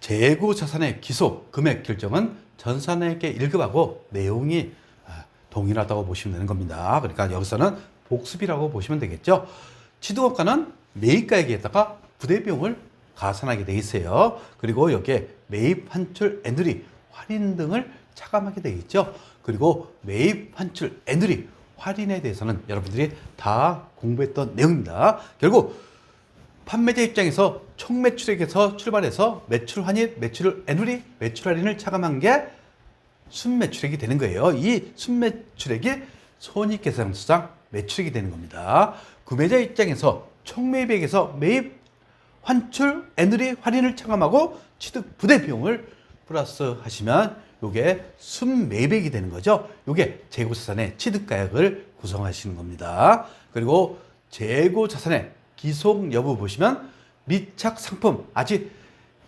재고 자산의 기소 금액 결정은 전산에게 1급하고 내용이 동일하다고 보시면 되는 겁니다. 그러니까 여기서는 복습이라고 보시면 되겠죠. 취득원가는 매입가액에다가 부대비용을 가산하게 돼 있어요. 그리고 여기에 매입, 환출, 애누리, 할인 등을 차감하게 돼 있죠. 그리고 매입, 환출, 애누리, 할인에 대해서는 여러분들이 다 공부했던 내용입니다. 결국 판매자 입장에서 총 매출액에서 출발해서 매출 환입, 매출 애누리, 매출 할인을 차감한 게 순매출액이 되는 거예요. 이 순매출액이 손익계산서상 매출액이 되는 겁니다. 구매자 입장에서 총 매입액에서 매입, 환출, 애누리, 할인을 차감하고 취득 부대 비용을 플러스 하시면 이게 순매입액이 되는 거죠. 이게 재고자산의 취득가액을 구성하시는 겁니다. 그리고 재고자산의 기속 여부 보시면 미착 상품, 아직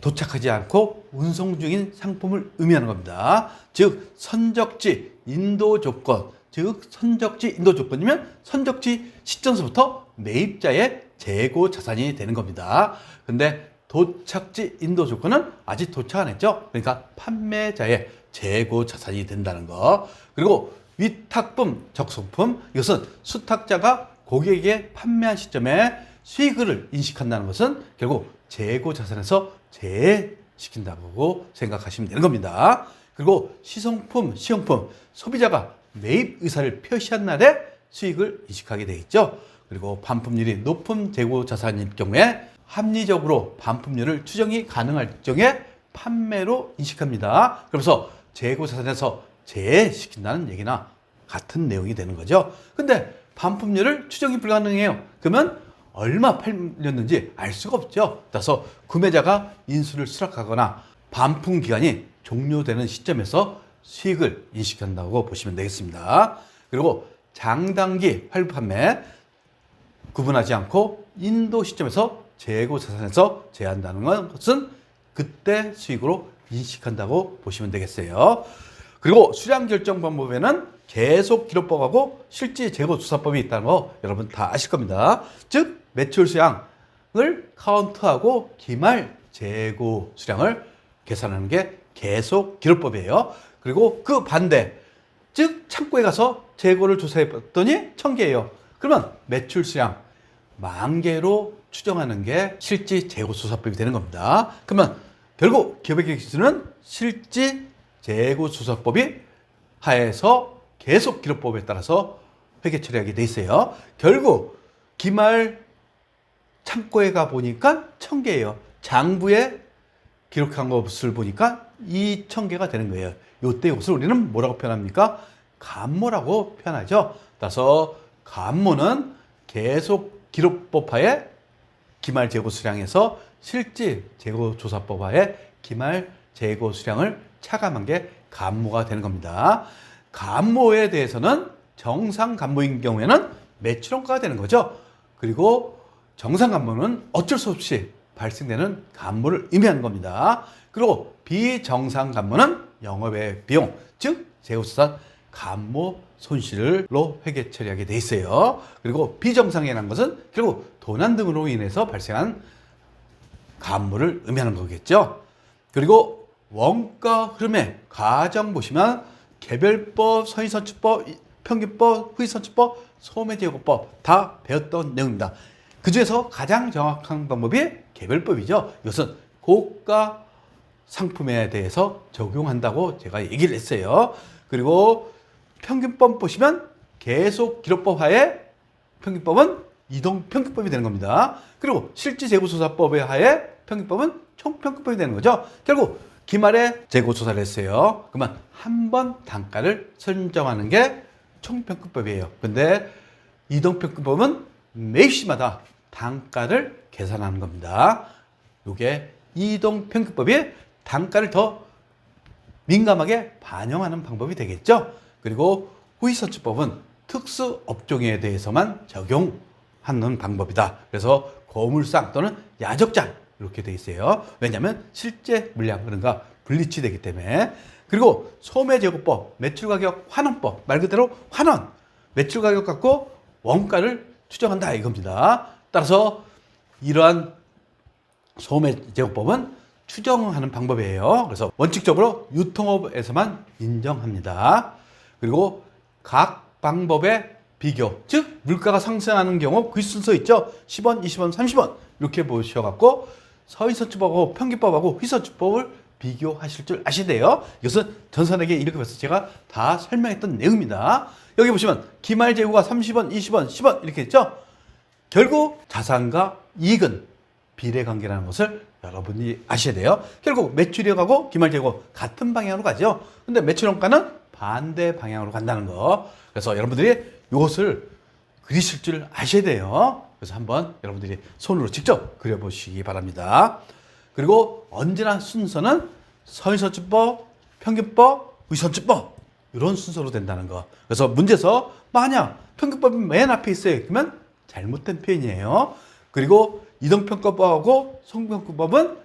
도착하지 않고 운송 중인 상품을 의미하는 겁니다. 즉 선적지 인도 조건, 즉 선적지 인도 조건이면 선적지 시점서부터 매입자의 재고 자산이 되는 겁니다. 근데 도착지 인도 조건은 아직 도착 안 했죠. 그러니까 판매자의 재고 자산이 된다는 거. 그리고 위탁품, 적송품, 이것은 수탁자가 고객에게 판매한 시점에 수익을 인식한다는 것은 결국 재고 자산에서 제외시킨다고 생각하시면 되는 겁니다. 그리고 시성품, 시용품, 소비자가 매입 의사를 표시한 날에 수익을 인식하게 되어 있죠. 그리고 반품률이 높은 재고 자산일 경우에 합리적으로 반품률을 추정이 가능할 경우에 판매로 인식합니다. 그래서 재고 자산에서 제외시킨다는 얘기나 같은 내용이 되는 거죠. 근데 반품률을 추정이 불가능해요. 그러면 얼마 팔렸는지 알 수가 없죠. 따라서 구매자가 인수를 수락하거나 반품 기간이 종료되는 시점에서 수익을 인식한다고 보시면 되겠습니다. 그리고 장단기 할부 판매 구분하지 않고 인도 시점에서 재고 자산에서 제한다는 것은 그때 수익으로 인식한다고 보시면 되겠어요. 그리고 수량 결정 방법에는 계속 기록법하고 실질 재고 조사법이 있다는 거 여러분 다 아실 겁니다. 즉 매출 수량을 카운트하고 기말 재고 수량을 계산하는 게 계속 기록법이에요. 그리고 그 반대, 즉 창고에 가서 재고를 조사해 봤더니 1000개예요. 그러면 매출 수량 10,000개로 추정하는 게 실질 재고 조사법이 되는 겁니다. 그러면 결국 기업의 기준은 실질 재고 조사법이 하에서 계속 기록법에 따라서 회계 처리하게 돼 있어요. 결국 기말 창고에 가 보니까 1000개예요. 장부에 기록한 것을 보니까 2000개가 되는 거예요. 이때 이것을 우리는 뭐라고 표현합니까? 감모라고 표현하죠. 따라서 감모는 계속 기록법 하에 기말 재고 수량에서 실질 재고 조사법 하에 기말 재고 수량을 차감한 게 감모가 되는 겁니다. 감모에 대해서는 정상 감모인 경우에는 매출원가가 되는 거죠. 그리고 정상 감모는 어쩔 수 없이 발생되는 감모를 의미하는 겁니다. 그리고 비정상 감모는 영업의 비용, 즉 재고자산 감모 손실로 회계 처리하게 돼 있어요. 그리고 비정상이라는 것은 결국 도난 등으로 인해서 발생한 감모를 의미하는 거겠죠. 그리고 원가 흐름의 과정 보시면 개별법, 선의선출법, 평균법, 후의선출법, 소매제고법 다 배웠던 내용입니다. 그 중에서 가장 정확한 방법이 개별법이죠. 이것은 고가 상품에 대해서 적용한다고 제가 얘기를 했어요. 그리고 평균법 보시면 계속 기록법 하에 평균법은 이동평균법이 되는 겁니다. 그리고 실질재고조사법의 하에 평균법은 총평균법이 되는 거죠. 결국 기말에 재고조사를 했어요. 그러면 한 번 단가를 선정하는 게 총평균법이에요. 근데 이동평균법은 매시마다 단가를 계산하는 겁니다. 이게 이동평균법이 단가를 더 민감하게 반영하는 방법이 되겠죠. 그리고 후의선출법은 특수 업종에 대해서만 적용하는 방법이다. 그래서 고물상 또는 야적장 이렇게 돼 있어요. 왜냐하면 실제 물량 그런가 분리치되기 때문에. 그리고 소매제고법, 매출가격 환원법, 말 그대로 환원, 매출가격 갖고 원가를 추정한다 이겁니다. 따라서 이러한 소매제고법은 추정하는 방법이에요. 그래서 원칙적으로 유통업에서만 인정합니다. 그리고 각 방법의 비교, 즉 물가가 상승하는 경우 그 순서 있죠. 10원, 20원, 30원 이렇게 보셔갖고 서희선주법하고 평균법하고 휘선주법을 비교하실 줄 아셔야 돼요. 이것은 전산에게 일급에서 제가 다 설명했던 내용입니다. 여기 보시면 기말재고가 30원, 20원, 10원 이렇게 했죠. 결국 자산과 이익은 비례관계라는 것을 여러분이 아셔야 돼요. 결국 매출액하고 기말재고 같은 방향으로 가죠. 근데 매출원가는 반대 방향으로 간다는 거. 그래서 여러분들이 이것을 그리실 줄 아셔야 돼요. 그래서 한번 여러분들이 손으로 직접 그려보시기 바랍니다. 그리고 언제나 순서는 서희선주법, 평균법, 의선주법 이런 순서로 된다는 거. 그래서 문제에서 만약 평균법이 맨 앞에 있어요. 그러면 잘못된 표현이에요. 그리고 이동평가법하고 성평가법은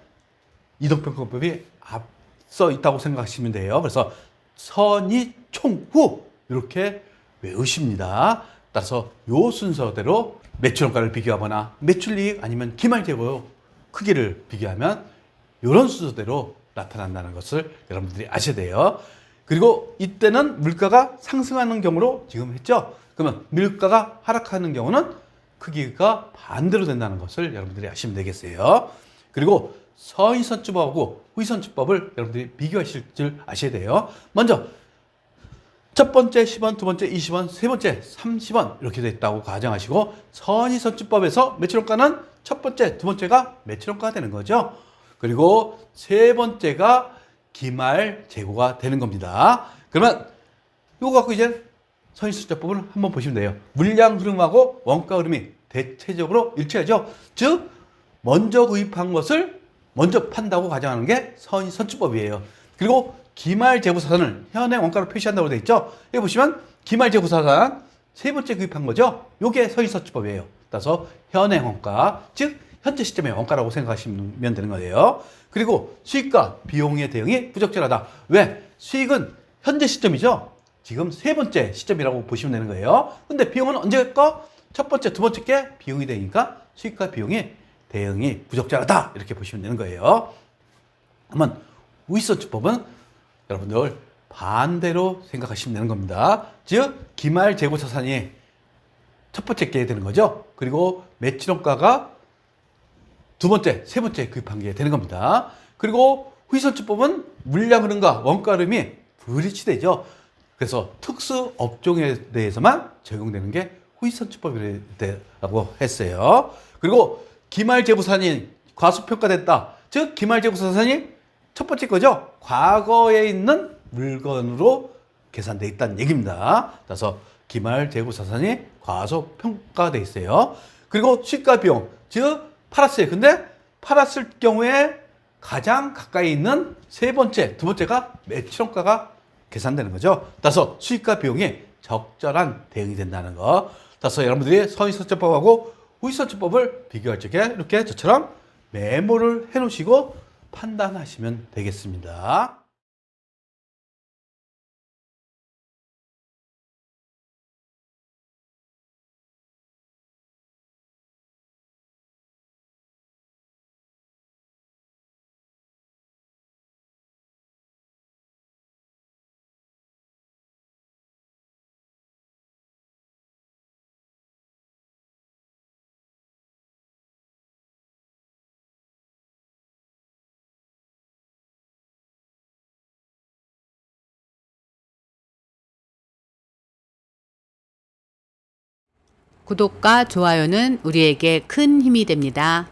이동평가법이 앞서 있다고 생각하시면 돼요. 그래서 선이 총후 이렇게 외우십니다. 따라서 요 순서대로 매출원가를 비교하거나 매출이익 아니면 기말재고 크기를 비교하면 이런 순서대로 나타난다는 것을 여러분들이 아셔야 돼요. 그리고 이때는 물가가 상승하는 경우로 지금 했죠. 그러면 물가가 하락하는 경우는 크기가 반대로 된다는 것을 여러분들이 아시면 되겠어요. 그리고 서희선주법하고 후희선주법을 여러분들이 비교하실 줄 아셔야 돼요. 먼저 첫 번째 10원, 두 번째 20원, 세 번째 30원 이렇게 됐다고 가정하시고 서희선주법에서 매출원가는 첫 번째, 두 번째가 매출원가가 되는 거죠. 그리고 세 번째가 기말재고가 되는 겁니다. 그러면 이거 갖고 이제 서희선주법을 한번 보시면 돼요. 물량 흐름하고 원가 흐름이 대체적으로 일치하죠. 즉 먼저 구입한 것을 먼저 판다고 가정하는 게 서희선주법이에요. 그리고 기말재고사산을 현행 원가로 표시한다고 되어 있죠. 여기 보시면 기말재고사산 세 번째 구입한 거죠. 이게 서희선주법이에요. 따라서 현행 원가, 즉 현재 시점의 원가라고 생각하시면 되는 거예요. 그리고 수익과 비용의 대응이 부적절하다. 왜? 수익은 현재 시점이죠. 지금 세 번째 시점이라고 보시면 되는 거예요. 근데 비용은 언제일까? 첫 번째, 두 번째 게 비용이 되니까 수익과 비용의 대응이 부적절하다. 이렇게 보시면 되는 거예요. 그러면 후희선주법은 여러분들 반대로 생각하시면 되는 겁니다. 즉 기말재고자산이 첫 번째 게 되는 거죠. 그리고 매출원가가 두 번째, 세 번째 구입한 게 되는 겁니다. 그리고 후희선주법은 물량 흐름과 원가 흐름이 불일치되죠. 그래서 특수 업종에 대해서만 적용되는 게 후희선주법이라고 했어요. 그리고 기말재고자산이 과소평가됐다. 즉 기말재고자산이 첫 번째 거죠. 과거에 있는 물건으로 계산되어 있다는 얘기입니다. 그래서 기말재고자산이 과소평가되어 있어요. 그리고 수익과 비용, 즉 팔았어요. 근데 팔았을 경우에 가장 가까이 있는 세 번째, 두 번째가 매출원가가 계산되는 거죠. 따라서 수익과 비용이 적절한 대응이 된다는 거. 따라서 여러분들이 서희선주법하고 후희선주법을 비교할 적에 이렇게 저처럼 메모를 해놓으시고 판단하시면 되겠습니다. 구독과 좋아요는 우리에게 큰 힘이 됩니다.